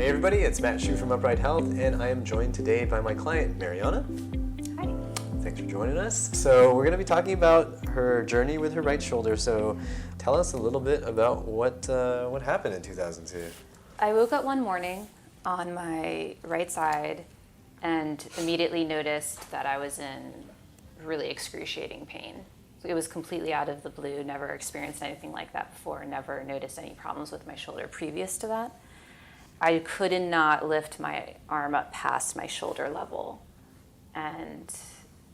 Hey everybody, it's Matt Shu from Upright Health, and I am joined today by my client, Mariana. Hi. Thanks for joining us. So we're going to be talking about her journey with her right shoulder. So tell us a little bit about what happened in 2002. I woke up one morning on my right side and immediately noticed that I was in really excruciating pain. It was completely out of the blue, never experienced anything like that before, never noticed any problems with my shoulder previous to that. I could not lift my arm up past my shoulder level, and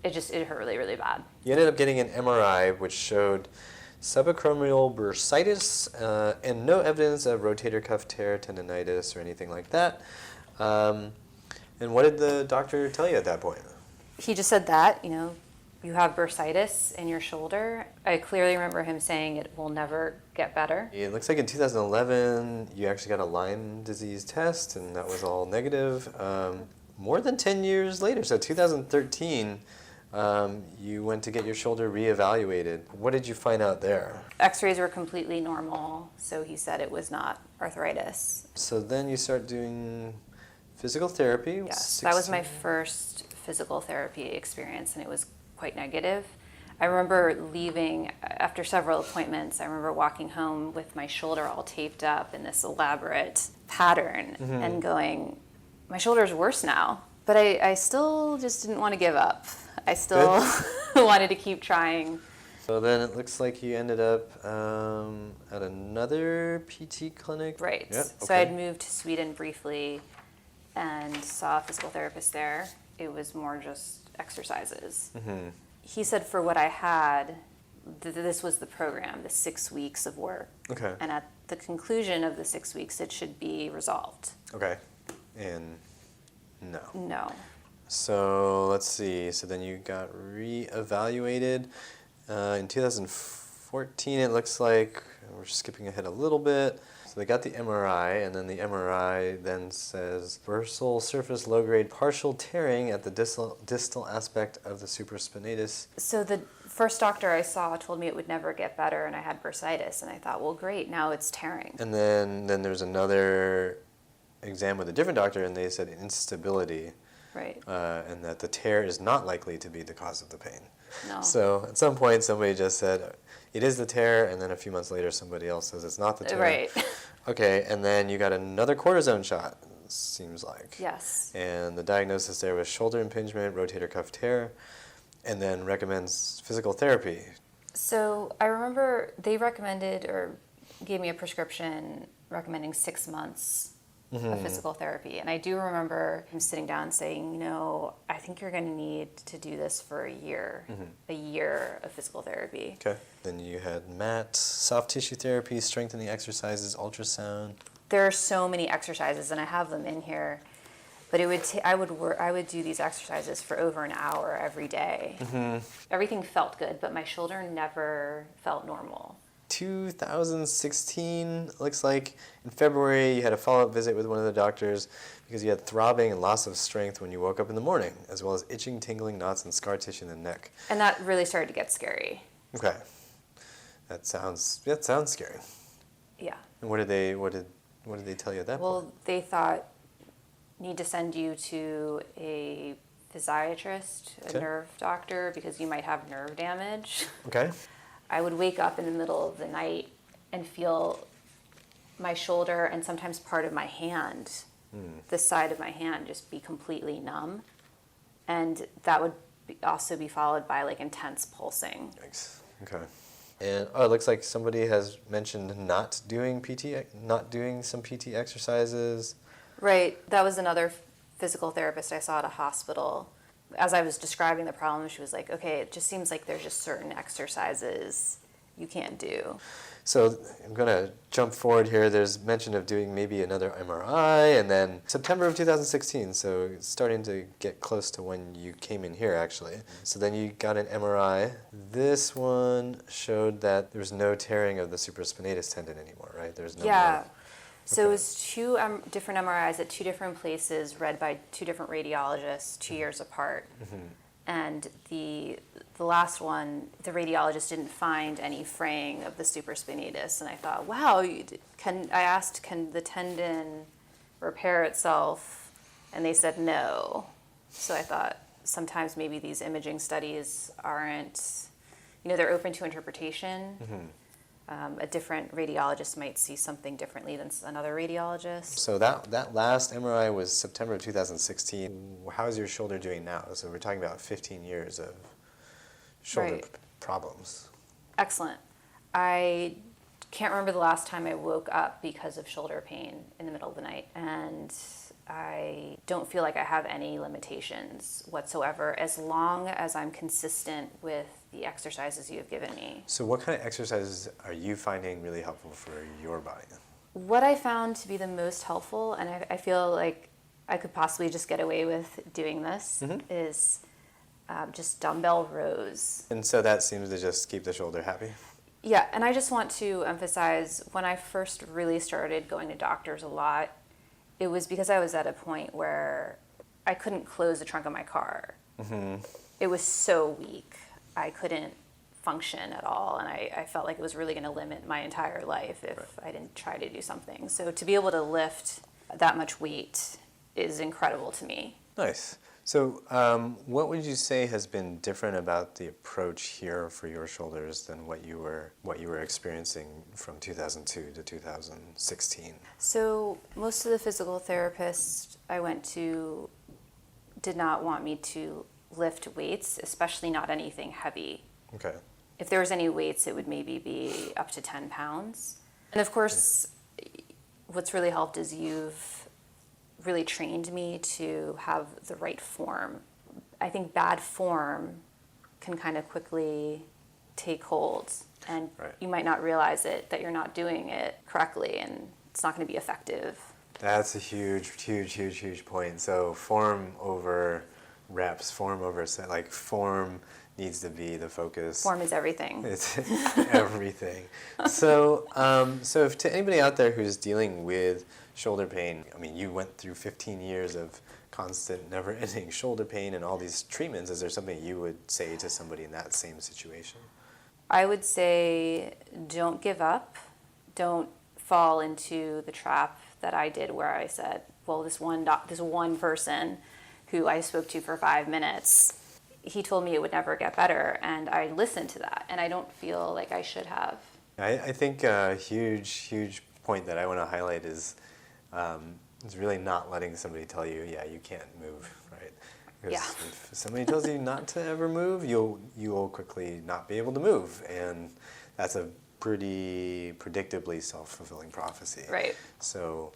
it hurt really, really bad. You ended up getting an MRI, which showed subacromial bursitis and no evidence of rotator cuff tear, tendonitis, or anything like that. And what did the doctor tell you at that point? He just said that, you have bursitis in your shoulder. I clearly remember him saying it will never get better. It looks like in 2011, you actually got a Lyme disease test, and that was all negative. More than 10 years later, so 2013, you went to get your shoulder reevaluated. What did you find out there? X-rays were completely normal, so he said it was not arthritis. So then you start doing physical therapy. Yes, that was my first physical therapy experience, and it was quite negative. I remember leaving after several appointments. I remember walking home with my shoulder all taped up in this elaborate pattern and going, my shoulder's worse now. But I still just didn't want to give up. I still wanted to keep trying. So then it looks like you ended up at another PT clinic? Right. Yep. So I'd moved to Sweden briefly and saw a physical therapist there. It was more just exercises. He said for what I had, this was the program, the 6 weeks of work. Okay. And at the conclusion of the 6 weeks, it should be resolved. Okay. And no. No. So let's see. So then you got reevaluated in 2014. It looks like we're skipping ahead a little bit. So they got the MRI, and then the MRI then says bursal surface low-grade partial tearing at the distal aspect of the supraspinatus. So the first doctor I saw told me it would never get better, and I had bursitis, and I thought, well, great, now it's tearing. And then there's another exam with a different doctor, and they said instability. Right. And that the tear is not likely to be the cause of the pain. No. So at some point, somebody just said, it is the tear, and then a few months later, somebody else says it's not the tear. Right. Okay, and then you got another cortisone shot, seems like. Yes. And the diagnosis there was shoulder impingement, rotator cuff tear, and then recommends physical therapy. So I remember they recommended or gave me a prescription recommending 6 months of physical therapy. And I do remember him sitting down and saying, I think you're going to need to do this for a year of physical therapy. Okay. Then you had MAT, soft tissue therapy, strengthening exercises, ultrasound. There are so many exercises, and I have them in here. But I would do these exercises for over an hour every day. Everything felt good, but my shoulder never felt normal. 2016, looks like in February you had a follow-up visit with one of the doctors because you had throbbing and loss of strength when you woke up in the morning, as well as itching, tingling, knots, and scar tissue in the neck. And that really started to get scary. Okay, that sounds scary. Yeah. And what did they tell you at that point? Well, they thought need to send you to a physiatrist, a nerve doctor, because you might have nerve damage. Okay. I would wake up in the middle of the night and feel my shoulder and sometimes part of my hand, the side of my hand, just be completely numb. And that would also be followed by intense pulsing. Yikes. Okay. And it looks like somebody has mentioned not doing some PT exercises. Right. That was another physical therapist I saw at a hospital. As I was describing the problem, she was like, okay, it just seems like there's just certain exercises you can't do. So I'm going to jump forward here. There's mention of doing maybe another MRI, and then September of 2016, so it's starting to get close to when you came in here, actually. So then you got an MRI. This one showed that there's no tearing of the supraspinatus tendon anymore, right? There's no Yeah. So it was two different MRIs at two different places, read by two different radiologists, 2 years apart. And the last one, the radiologist didn't find any fraying of the supraspinatus, and I thought, wow, can the tendon repair itself? And they said no. So I thought sometimes maybe these imaging studies aren't, they're open to interpretation. A different radiologist might see something differently than another radiologist. So that last MRI was September of 2016. How is your shoulder doing now? So we're talking about 15 years of shoulder problems. Excellent. I can't remember the last time I woke up because of shoulder pain in the middle of the night, and I don't feel like I have any limitations whatsoever as long as I'm consistent with the exercises you have given me. So what kind of exercises are you finding really helpful for your body? What I found to be the most helpful, and I feel like I could possibly just get away with doing this, is just dumbbell rows. And so that seems to just keep the shoulder happy? Yeah, and I just want to emphasize, when I first really started going to doctors a lot, it was because I was at a point where I couldn't close the trunk of my car. It was so weak. I couldn't function at all, and I felt like it was really going to limit my entire life if I didn't try to do something. So to be able to lift that much weight is incredible to me. Nice. So what would you say has been different about the approach here for your shoulders than what you were experiencing from 2002 to 2016? So most of the physical therapists I went to did not want me to lift weights, especially not anything heavy. Okay. If there was any weights, it would maybe be up to 10 pounds. And of course, what's really helped is you've really trained me to have the right form. I think bad form can kind of quickly take hold, and you might not realize it, that you're not doing it correctly, and it's not going to be effective. That's a huge point. So form over reps, form over set, like form needs to be the focus. Form is everything. It's everything. So if to anybody out there who's dealing with shoulder pain, I mean, you went through 15 years of constant, never-ending shoulder pain and all these treatments. Is there something you would say to somebody in that same situation? I would say don't give up. Don't fall into the trap that I did where I said, well, this one person who I spoke to for 5 minutes, he told me it would never get better, and I listened to that, and I don't feel like I should have. I think a huge point that I want to highlight is really not letting somebody tell you, you can't move, right? Because if somebody tells you not to ever move, you'll quickly not be able to move, and that's a pretty predictably self-fulfilling prophecy. Right. So,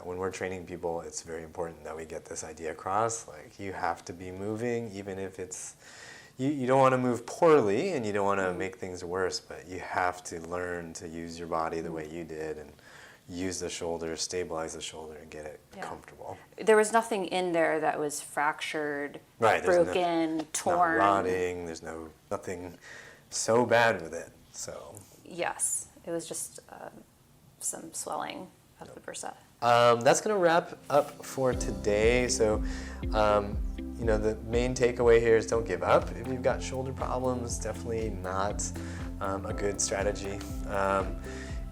when we're training people, it's very important that we get this idea across. Like, you have to be moving, even if it's, you don't want to move poorly and you don't want to make things worse, but you have to learn to use your body the way you did and use the shoulder, stabilize the shoulder, and get it comfortable. There was nothing in there that was fractured, broken, torn. Not rotting, there's nothing so bad with it, so. Yes, it was just some swelling of the bursa. That's going to wrap up for today. So, the main takeaway here is don't give up. If you've got shoulder problems, definitely not a good strategy.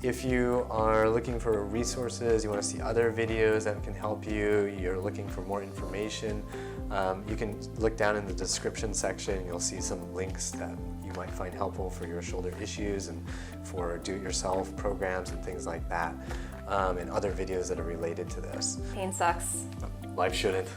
If you are looking for resources, you want to see other videos that can help you, you're looking for more information, you can look down in the description section. You'll see some links that you might find helpful for your shoulder issues and for do-it-yourself programs and things like that, and other videos that are related to this. Pain sucks. Life shouldn't.